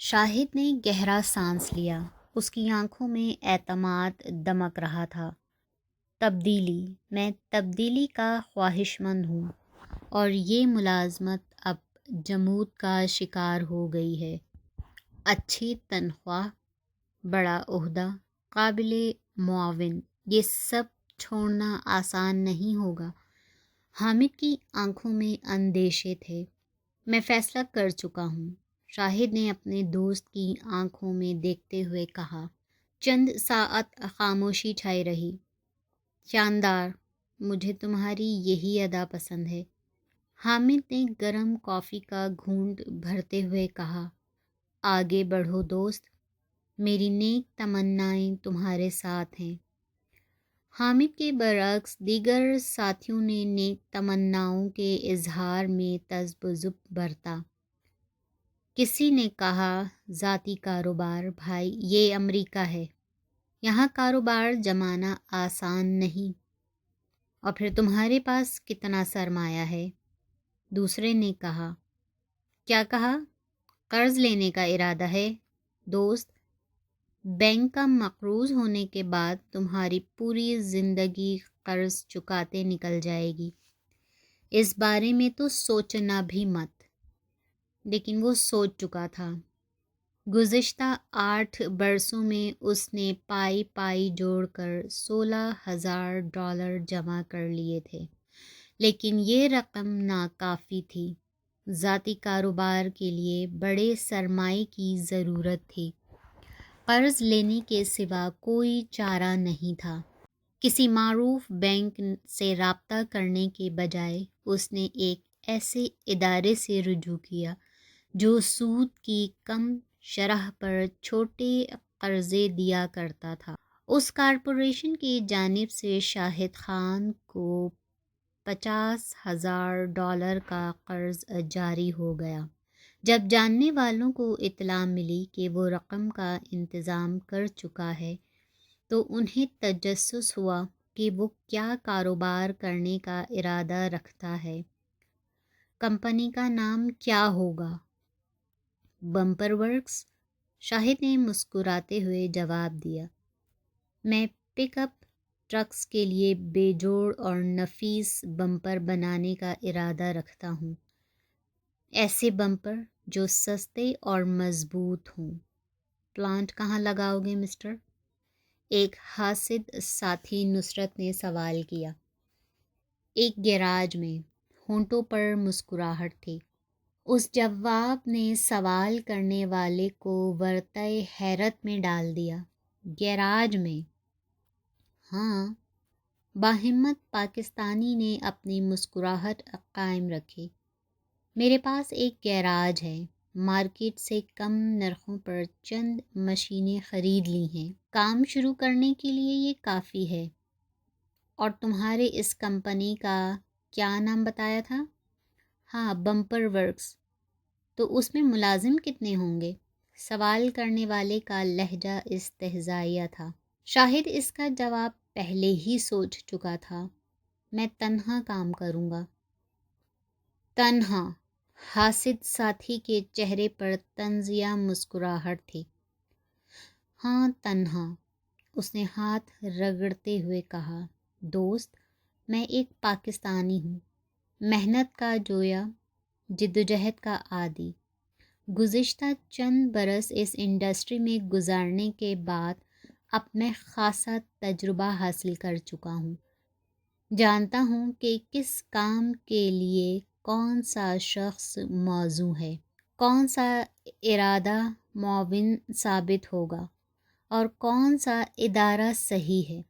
شاہد نے گہرا سانس لیا۔ اس کی آنکھوں میں اعتماد دمک رہا تھا۔ تبدیلی، میں تبدیلی کا خواہش مند ہوں، اور یہ ملازمت اب جمود کا شکار ہو گئی ہے۔ اچھی تنخواہ، بڑا عہدہ، قابل معاون، یہ سب چھوڑنا آسان نہیں ہوگا۔ حامد کی آنکھوں میں اندیشے تھے۔ میں فیصلہ کر چکا ہوں، شاہد نے اپنے دوست کی آنکھوں میں دیکھتے ہوئے کہا۔ چند ساعت خاموشی چھائی رہی۔ شاندار، مجھے تمہاری یہی ادا پسند ہے، حامد نے گرم کافی کا گھونٹ بھرتے ہوئے کہا۔ آگے بڑھو دوست، میری نیک تمنائیں تمہارے ساتھ ہیں۔ حامد کے برعکس دیگر ساتھیوں نے نیک تمناؤں کے اظہار میں تذبذب برتا۔ کسی نے کہا، ذاتی کاروبار بھائی، یہ امریکہ ہے، یہاں کاروبار جمانا آسان نہیں۔ اور پھر تمہارے پاس کتنا سرمایہ ہے؟ دوسرے نے کہا۔ کیا کہا؟ قرض لینے کا ارادہ ہے؟ دوست، بینک کا مقروض ہونے کے بعد تمہاری پوری زندگی قرض چکاتے نکل جائے گی۔ اس بارے میں تو سوچنا بھی مت۔ لیکن وہ سوچ چکا تھا۔ گزشتہ 8 برسوں میں اس نے پائی پائی جوڑ کر $16,000 جمع کر لیے تھے، لیکن یہ رقم ناکافی تھی۔ ذاتی کاروبار کے لیے بڑے سرمائے کی ضرورت تھی۔ قرض لینے کے سوا کوئی چارہ نہیں تھا۔ کسی معروف بینک سے رابطہ کرنے کے بجائے اس نے ایک ایسے ادارے سے رجوع کیا جو سود کی کم شرح پر چھوٹے قرضے دیا کرتا تھا۔ اس کارپوریشن کی جانب سے شاہد خان کو $50,000 کا قرض جاری ہو گیا۔ جب جاننے والوں کو اطلاع ملی کہ وہ رقم کا انتظام کر چکا ہے تو انہیں تجسس ہوا کہ وہ کیا کاروبار کرنے کا ارادہ رکھتا ہے۔ کمپنی کا نام کیا ہوگا؟ بمپر ورکس، شاہد نے مسکراتے ہوئے جواب دیا۔ میں پک اپ ٹرکس کے لیے بے جوڑ اور نفیس بمپر بنانے کا ارادہ رکھتا ہوں، ایسے بمپر جو سستے اور مضبوط ہوں۔ پلانٹ کہاں لگاؤ گے مسٹر؟ ایک حاسد ساتھی نصرت نے سوال کیا۔ ایک گیراج میں، ہونٹوں پر مسکراہٹ تھی۔ اس جواب نے سوال کرنے والے کو ورطۂ حیرت میں ڈال دیا۔ گیراج میں؟ ہاں، باہمت پاکستانی نے اپنی مسکراہٹ قائم رکھی۔ میرے پاس ایک گیراج ہے، مارکیٹ سے کم نرخوں پر چند مشینیں خرید لی ہیں۔ کام شروع کرنے کے لیے یہ کافی ہے۔ اور تمہارے اس کمپنی کا کیا نام بتایا تھا؟ ہاں، بمپر ورکس۔ تو اس میں ملازم کتنے ہوں گے؟ سوال کرنے والے کا لہجہ استہزائیہ تھا۔ شاہد اس کا جواب پہلے ہی سوچ چکا تھا۔ میں تنہا کام کروں گا۔ تنہا؟ حاسد ساتھی کے چہرے پر طنزیہ مسکراہٹ تھی۔ ہاں، تنہا، اس نے ہاتھ رگڑتے ہوئے کہا۔ دوست، میں ایک پاکستانی ہوں، محنت کا جویا، جدوجہد کا عادی۔ گزشتہ چند برس اس انڈسٹری میں گزارنے کے بعد اب میں خاصا تجربہ حاصل کر چکا ہوں۔ جانتا ہوں کہ کس کام کے لیے کون سا شخص موزوں ہے، کون سا ارادہ معاون ثابت ہوگا، اور کون سا ادارہ صحیح ہے۔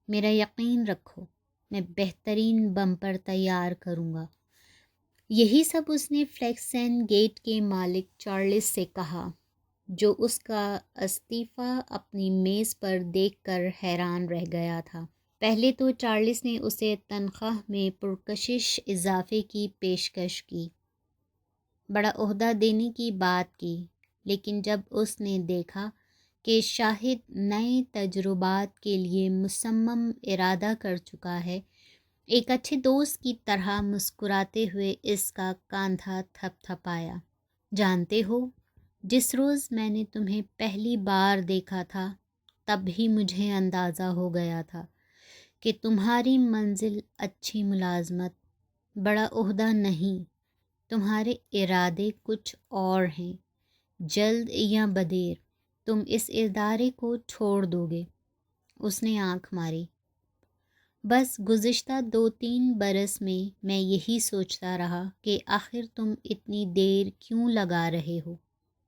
میرا یقین رکھو، میں بہترین بمپر تیار کروں گا۔ یہی سب اس نے فلیکس اینڈ گیٹ کے مالک چارلس سے کہا، جو اس کا استعفیٰ اپنی میز پر دیکھ کر حیران رہ گیا تھا۔ پہلے تو چارلس نے اسے تنخواہ میں پرکشش اضافے کی پیشکش کی، بڑا عہدہ دینے کی بات کی، لیکن جب اس نے دیکھا کہ شاہد نئے تجربات کے لیے مصمم ارادہ کر چکا ہے، ایک اچھے دوست کی طرح مسکراتے ہوئے اس کا کاندھا تھپ تھپایا۔ جانتے ہو، جس روز میں نے تمہیں پہلی بار دیکھا تھا تب ہی مجھے اندازہ ہو گیا تھا کہ تمہاری منزل اچھی ملازمت، بڑا عہدہ نہیں، تمہارے ارادے کچھ اور ہیں۔ جلد یا بدیر تم اس ادارے کو چھوڑ دو گے۔ اس نے آنکھ ماری۔ بس گزشتہ 2-3 برس میں یہی سوچتا رہا کہ آخر تم اتنی دیر کیوں لگا رہے ہو۔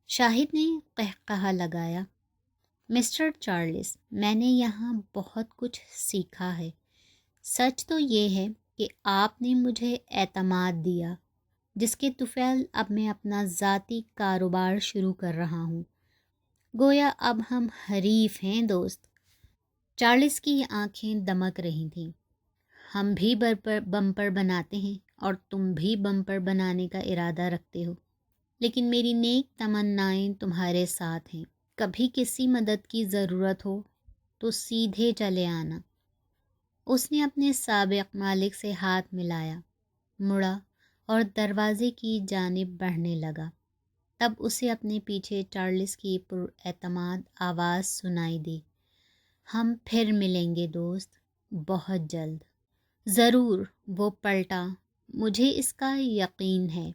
شاہد نے قہقہا لگایا۔ مسٹر چارلس، میں نے یہاں بہت کچھ سیکھا ہے۔ سچ تو یہ ہے کہ آپ نے مجھے اعتماد دیا، جس کے طفیل اب میں اپنا ذاتی کاروبار شروع کر رہا ہوں۔ گویا اب ہم حریف ہیں دوست۔ چارلس کی آنکھیں دمک رہی تھیں۔ ہم بھی بمپر بناتے ہیں اور تم بھی بمپر بنانے کا ارادہ رکھتے ہو، لیکن میری نیک تمنائیں تمہارے ساتھ ہیں۔ کبھی کسی مدد کی ضرورت ہو تو سیدھے چلے آنا۔ اس نے اپنے سابق مالک سے ہاتھ ملایا، مڑا اور دروازے کی جانب بڑھنے لگا۔ تب اسے اپنے پیچھے چارلس کی پراعتماد آواز سنائی دی۔ ہم پھر ملیں گے دوست، بہت جلد۔ ضرور، وہ پلٹا، مجھے اس کا یقین ہے۔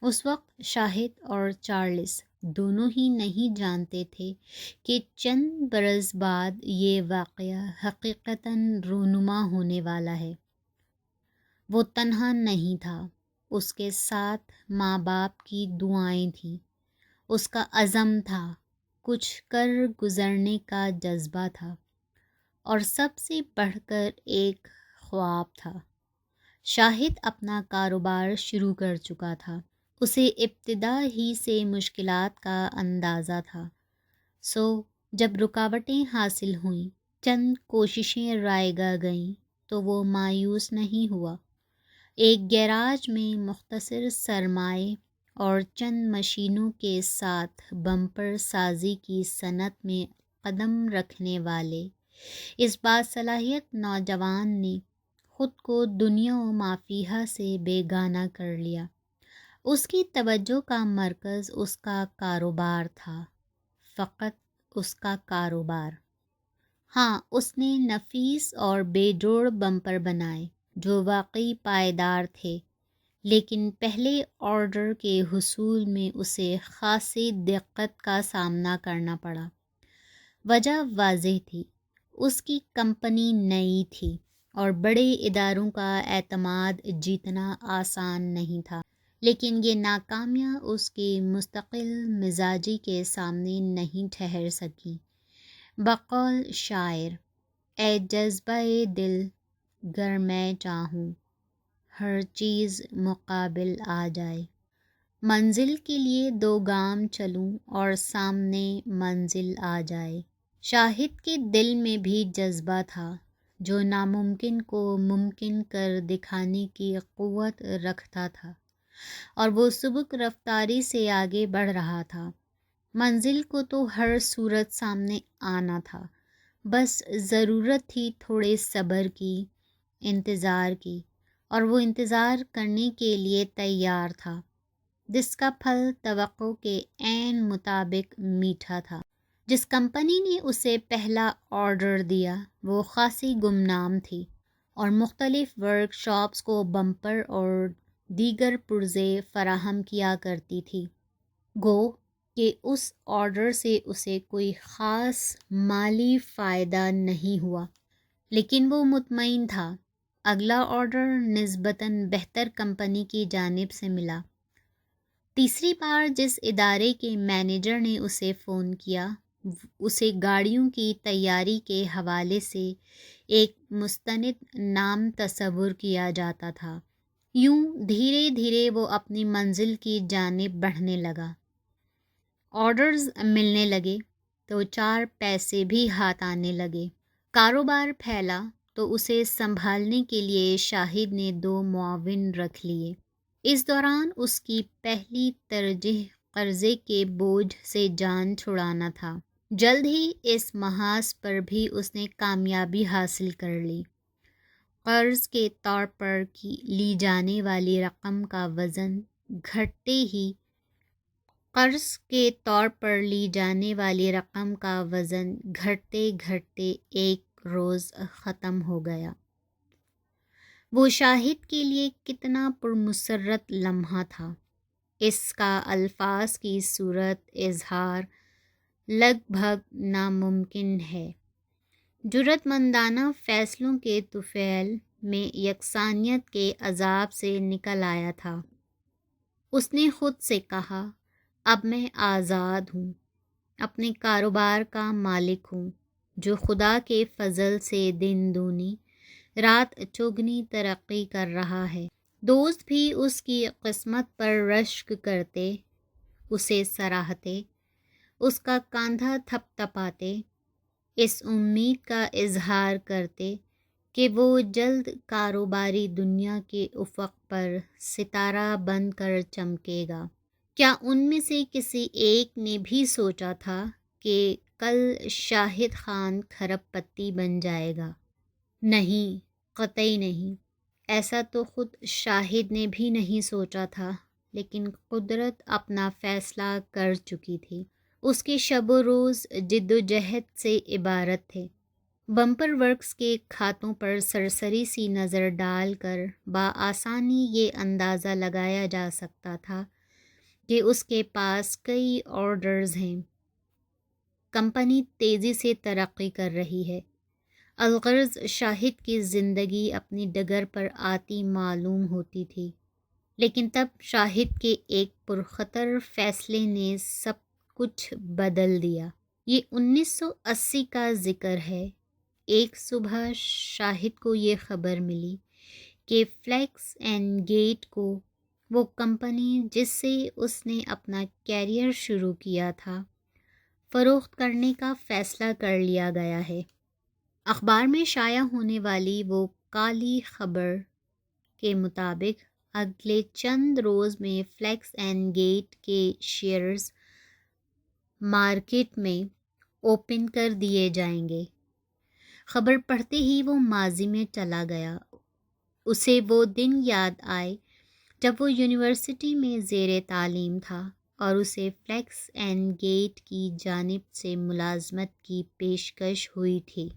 اس وقت شاہد اور چارلس دونوں ہی نہیں جانتے تھے کہ چند برس بعد یہ واقعہ حقیقتاً رونما ہونے والا ہے۔ وہ تنہا نہیں تھا، اس کے ساتھ ماں باپ کی دعائیں تھیں، اس کا عزم تھا، کچھ کر گزرنے کا جذبہ تھا، اور سب سے بڑھ کر ایک خواب تھا۔ شاہد اپنا کاروبار شروع کر چکا تھا، اسے ابتدا ہی سے مشکلات کا اندازہ تھا۔ جب رکاوٹیں حاصل ہوئیں، چند کوششیں رائگاں گئیں، تو وہ مایوس نہیں ہوا۔ ایک گیراج میں مختصر سرمائے اور چند مشینوں کے ساتھ بمپر سازی کی صنعت میں قدم رکھنے والے اس باصلاحیت نوجوان نے خود کو دنیا و مافیہا سے بیگانہ کر لیا۔ اس کی توجہ کا مرکز اس کا کاروبار تھا، فقط اس کا کاروبار۔ ہاں، اس نے نفیس اور بے جوڑ بمپر بنائے جو واقعی پائیدار تھے، لیکن پہلے آرڈر کے حصول میں اسے خاصی دقت کا سامنا کرنا پڑا۔ وجہ واضح تھی، اس کی کمپنی نئی تھی اور بڑے اداروں کا اعتماد جیتنا آسان نہیں تھا، لیکن یہ ناکامیاں اس کی مستقل مزاجی کے سامنے نہیں ٹھہر سکیں۔ بقول شاعر، اے جذبہ دل گر میں چاہوں، ہر چیز مقابل آ جائے۔ منزل کے لیے 2 گام چلوں اور سامنے منزل آ جائے۔ شاہد کے دل میں بھی جذبہ تھا جو ناممکن کو ممکن کر دکھانے کی قوت رکھتا تھا، اور وہ سبک رفتاری سے آگے بڑھ رہا تھا۔ منزل کو تو ہر صورت سامنے آنا تھا، بس ضرورت تھی تھوڑے صبر کی، انتظار کی، اور وہ انتظار کرنے کے لیے تیار تھا، جس کا پھل توقع کے عین مطابق میٹھا تھا۔ جس کمپنی نے اسے پہلا آرڈر دیا وہ خاصی گمنام تھی اور مختلف ورک شاپس کو بمپر اور دیگر پرزے فراہم کیا کرتی تھی۔ گو کہ اس آرڈر سے اسے کوئی خاص مالی فائدہ نہیں ہوا، لیکن وہ مطمئن تھا۔ اگلا آرڈر نسبتاً بہتر کمپنی کی جانب سے ملا۔ تیسری بار جس ادارے کے مینیجر نے اسے فون کیا، اسے گاڑیوں کی تیاری کے حوالے سے ایک مستند نام تصور کیا جاتا تھا۔ یوں دھیرے دھیرے وہ اپنی منزل کی جانب بڑھنے لگا۔ آرڈرز ملنے لگے تو 4 پیسے بھی ہاتھ آنے لگے۔ کاروبار پھیلا تو اسے سنبھالنے کے لیے شاہد نے 2 معاون رکھ لیے۔ اس دوران اس کی پہلی ترجیح قرضے کے بوجھ سے جان چھڑانا تھا۔ جلد ہی اس محاذ پر بھی اس نے کامیابی حاصل کر لی۔ قرض کے طور پر لی جانے والی رقم کا وزن گھٹتے ہی قرض کے طور پر لی جانے والی رقم کا وزن گھٹتے گھٹتے ایک روز ختم ہو گیا۔ وہ شاہد کے لیے کتنا پرمسرت لمحہ تھا، اس کا الفاظ کی صورت اظہار لگ بھگ ناممکن ہے۔ جرأت مندانہ فیصلوں کے طفیل میں یکسانیت کے عذاب سے نکل آیا تھا۔ اس نے خود سے کہا، اب میں آزاد ہوں، اپنے کاروبار کا مالک ہوں، جو خدا کے فضل سے دن دونی رات چوگنی ترقی کر رہا ہے۔ دوست بھی اس کی قسمت پر رشک کرتے، اسے سراہتے، اس کا کاندھا تھپ تھپاتے، اس امید کا اظہار کرتے کہ وہ جلد کاروباری دنیا کے افق پر ستارہ بن کر چمکے گا۔ کیا ان میں سے کسی ایک نے بھی سوچا تھا کہ کل شاہد خان کھرب پتی بن جائے گا؟ نہیں، قطعی نہیں۔ ایسا تو خود شاہد نے بھی نہیں سوچا تھا، لیکن قدرت اپنا فیصلہ کر چکی تھی۔ اس کے شب و روز جد و جہد سے عبارت تھے۔ بمپر ورکس کے کھاتوں پر سرسری سی نظر ڈال کر بآسانی یہ اندازہ لگایا جا سکتا تھا کہ اس کے پاس کئی آرڈرز ہیں۔ کمپنی تیزی سے ترقی کر رہی ہے۔ الغرض شاہد کی زندگی اپنی ڈگر پر آتی معلوم ہوتی تھی، لیکن تب شاہد کے ایک پرخطر فیصلے نے سب کچھ بدل دیا۔ یہ 1980 کا ذکر ہے۔ ایک صبح شاہد کو یہ خبر ملی کہ فلیکس اینڈ گیٹ کو، وہ کمپنی جس سے اس نے اپنا کیریئر شروع کیا تھا، فروخت کرنے کا فیصلہ کر لیا گیا ہے۔ اخبار میں شائع ہونے والی وہ کالی خبر کے مطابق اگلے چند روز میں فلیکس اینڈ گیٹ کے شیئرز مارکیٹ میں اوپن کر دیے جائیں گے۔ خبر پڑھتے ہی وہ ماضی میں چلا گیا۔ اسے وہ دن یاد آئے جب وہ یونیورسٹی میں زیر تعلیم تھا اور اسے فلیکس اینڈ گیٹ کی جانب سے ملازمت کی پیشکش ہوئی تھی۔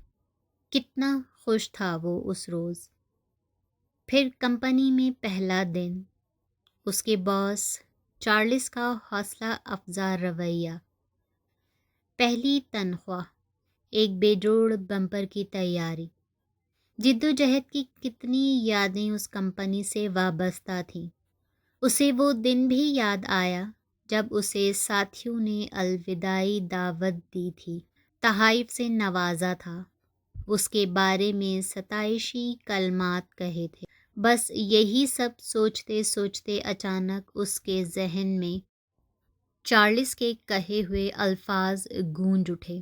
کتنا خوش تھا وہ اس روز۔ پھر کمپنی میں پہلا دن، اس کے باس چارلس کا حوصلہ افزا رویہ، پہلی تنخواہ، ایک بے جوڑ بمپر کی تیاری۔ جد و جہد کی کتنی یادیں اس کمپنی سے وابستہ تھیں۔ اسے وہ دن بھی یاد آیا جب اسے ساتھیوں نے الوداعی دعوت دی تھی، تحائف سے نوازا تھا، اس کے بارے میں ستائشی کلمات کہے تھے۔ بس یہی سب سوچتے سوچتے اچانک اس کے ذہن میں چارلس کے کہے ہوئے الفاظ گونج اٹھے،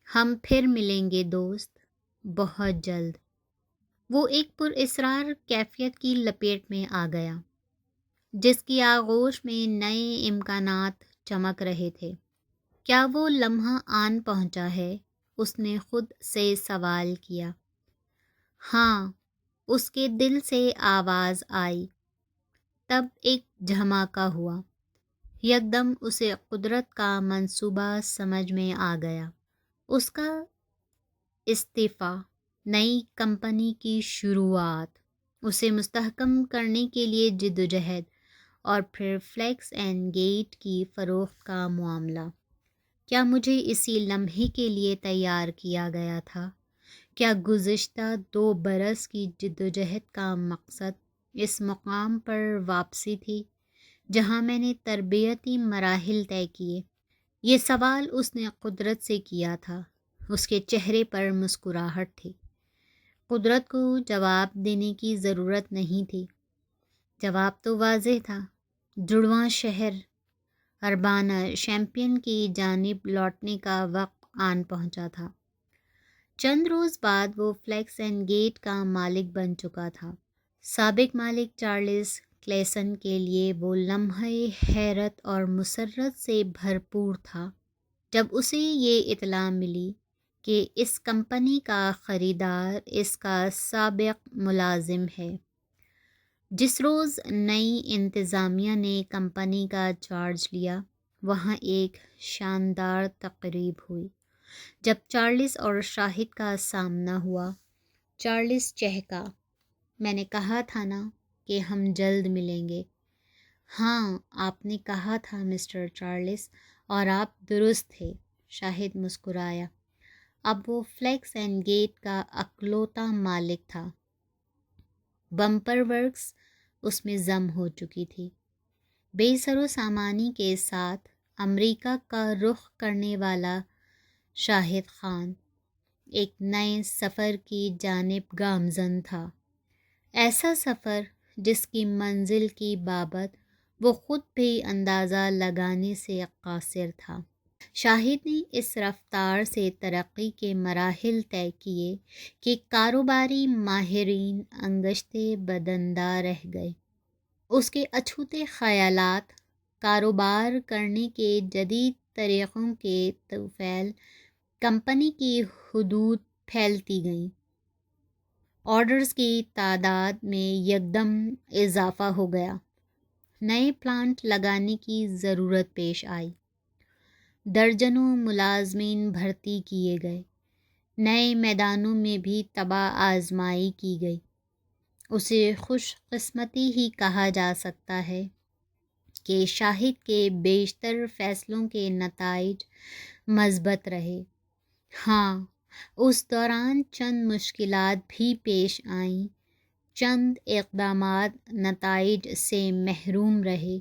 ہم پھر ملیں گے دوست، بہت جلد۔ وہ ایک پراسرار کیفیت کی لپیٹ میں آ گیا، جس کی آغوش میں نئے امکانات چمک رہے تھے۔ کیا وہ لمحہ آن پہنچا ہے؟ اس نے خود سے سوال کیا۔ ہاں، اس کے دل سے آواز آئی۔ تب ایک دھماکہ ہوا۔ یکدم اسے قدرت کا منصوبہ سمجھ میں آ گیا۔ اس کا استعفیٰ، نئی کمپنی کی شروعات، اسے مستحکم کرنے کے لیے جدوجہد، اور پھر فلیکس اینڈ گیٹ کی فروخت کا معاملہ۔ کیا مجھے اسی لمحے کے لیے تیار کیا گیا تھا؟ کیا گزشتہ 2 برس کی جدوجہد کا مقصد اس مقام پر واپسی تھی جہاں میں نے تربیتی مراحل طے کیے؟ یہ سوال اس نے قدرت سے کیا تھا۔ اس کے چہرے پر مسکراہٹ تھی۔ قدرت کو جواب دینے کی ضرورت نہیں تھی۔ جواب تو واضح تھا۔ جڑواں شہر اربانہ شیمپئن کی جانب لوٹنے کا وقت آن پہنچا تھا۔ چند روز بعد وہ فلیکس اینڈ گیٹ کا مالک بن چکا تھا۔ سابق مالک چارلس کلیسن کے لیے وہ لمحہ حیرت اور مسرت سے بھرپور تھا جب اسے یہ اطلاع ملی کہ اس کمپنی کا خریدار اس کا سابق ملازم ہے۔ جس روز نئی انتظامیہ نے کمپنی کا چارج لیا، وہاں ایک شاندار تقریب ہوئی۔ جب چارلس اور شاہد کا سامنا ہوا، چارلس چہکا، میں نے کہا تھا نا کہ ہم جلد ملیں گے۔ ہاں، آپ نے کہا تھا مسٹر چارلس، اور آپ درست تھے، شاہد مسکرایا۔ اب وہ فلیکس اینڈ گیٹ کا اکلوتا مالک تھا۔ بمپر ورکس اس میں ضم ہو چکی تھی۔ بے سر و سامانی کے ساتھ امریکہ کا رخ کرنے والا شاہد خان ایک نئے سفر کی جانب گامزن تھا، ایسا سفر جس کی منزل کی بابت وہ خود بھی اندازہ لگانے سے قاصر تھا۔ شاہد نے اس رفتار سے ترقی کے مراحل طے کیے کہ کاروباری ماہرین انگشتے بدندہ رہ گئے۔ اس کے اچھوتے خیالات کاروبار کرنے کے جدید طریقوں کے طفیل کمپنی کی حدود پھیلتی گئیں۔ آرڈرز کی تعداد میں یکدم اضافہ ہو گیا۔ نئے پلانٹ لگانے کی ضرورت پیش آئی۔ درجنوں ملازمین بھرتی کیے گئے۔ نئے میدانوں میں بھی طبع آزمائی کی گئی۔ اسے خوش قسمتی ہی کہا جا سکتا ہے کہ شاہد کے بیشتر فیصلوں کے نتائج مثبت رہے۔ ہاں، اس دوران چند مشکلات بھی پیش آئیں، چند اقدامات نتائج سے محروم رہے۔